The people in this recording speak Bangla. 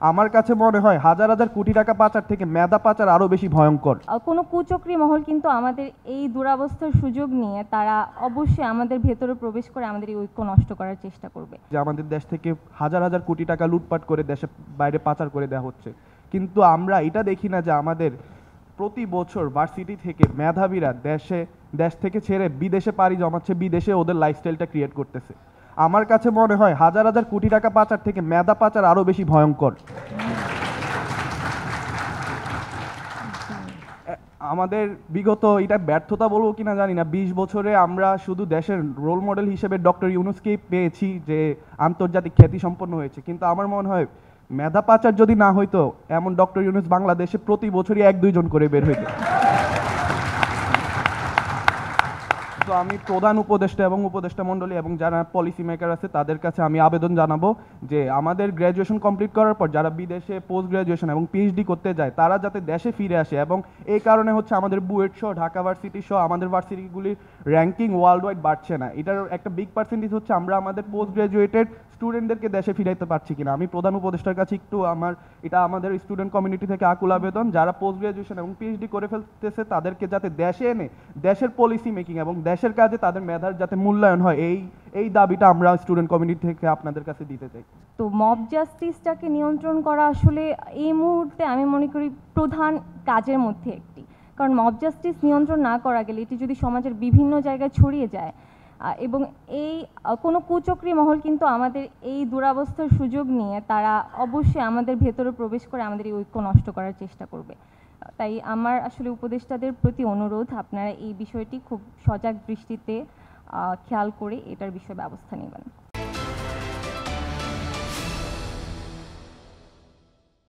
আমার কাছে মনে হয় হাজার হাজার কোটি টাকা পাচার থেকে মেধা পাচার আরো বেশি ভয়ঙ্কর। কোনো কুচক্রী মহল কিন্তু আমাদের এই দুরবস্থার সুযোগ নিয়ে তারা অবশ্যই আমাদের ভেতরে প্রবেশ করে আমাদের এই ঐক্য নষ্ট করার চেষ্টা করবে। যে আমাদের দেশ থেকে হাজার হাজার কোটি টাকা লুটপাট করে দেশে বাইরে পাচার করে দেওয়া হচ্ছে, কিন্তু আমরা এটা দেখি না যে আমাদের প্রতি বছর ভার্সিটি থেকে মেধাবীরা দেশ থেকে ছেড়ে বিদেশে পাড়ি জমাচ্ছে, বিদেশে ওদের লাইফস্টাইলটা ক্রিয়েট করতেছে। আমার কাছে মনে হয় হাজার হাজার কোটি টাকা পাচার থেকে মেধা পাচার আরো বেশি ভয়ঙ্কর। আমাদের বিগত এটা ব্যর্থতা বলবো কিনা জানি না, 20 বছরে আমরা শুধু দেশের রোল মডেল হিসেবে ডক্টর ইউনূসকেই পেয়েছি যে আন্তর্জাতিক খ্যাতি সম্পন্ন হয়েছে, কিন্তু আমার মনে হয় মেধা পাচার যদি না হইতো এমন ডক্টর ইউনূস বাংলাদেশে প্রতি বছরই 1-2 জন করে বের হইতো। তো আমি প্রধান উপদেষ্টা এবং উপদেষ্টা মণ্ডলী এবং যারা পলিসি মেকার আছে তাদের কাছে আমি আবেদন জানাবো যে আমাদের গ্র্যাজুয়েশন কমপ্লিট করার পর যারা বিদেশে পোস্ট গ্র্যাজুয়েশন এবং পিএইচডি করতে যায় তারা যাতে দেশে ফিরে আসে, এবং এই কারণে হচ্ছে আমাদের বুয়েট সহ ঢাকা ভার্সিটি সহ আমাদের ভার্সিটিগুলির র্যাঙ্কিং ওয়ার্ল্ড ওয়াইড বাড়ছে না। এটার একটা বিগ পার্সেন্টেজ হচ্ছে আমরা আমাদের পোস্ট গ্র্যাজুয়েটেড স্টুডেন্টদেরকে দেশে ফিরাইতে পারছি কিনা। আমি প্রধান উপদেষ্টার কাছে একটু এটা আমাদের স্টুডেন্ট কমিউনিটি থেকে আকুল আবেদন, যারা পোস্ট গ্র্যাজুয়েশন এবং পিএইচডি করে ফেলতেছে তাদেরকে যাতে দেশে এনে দেশের পলিসি মেকিং এবং দেশের কাজে তাদের মেধার যাতে মূল্যায়ন হয়, এই দাবিটা আমরা স্টুডেন্ট কমিউনিটি থেকে আপনাদের কাছে দিতে চাই। তো মব জাস্টিসটাকে নিয়ন্ত্রণ করা আসলে এই মুহূর্তে আমি মনে করি প্রধান কাজের মধ্যে একটি, কারণ মব জাস্টিস নিয়ন্ত্রণ না করা গেলে এটি যদি সমাজের বিভিন্ন জায়গায় ছড়িয়ে যায় এবং এই কোনো কুচক্রী মহল কিন্তু আমাদের এই দুরবস্থার সুযোগ নিয়ে তারা অবশ্যই আমাদের ভেতরে প্রবেশ করে আমাদের এই ঐক্য নষ্ট করার চেষ্টা করবে। তাই আমার আসলে উপদেষ্টাদের প্রতি অনুরোধ, আপনারা এই বিষয়টি খুব সজাগ দৃষ্টিতে খেয়াল করে এটার বিষয়ে ব্যবস্থা নেবেন।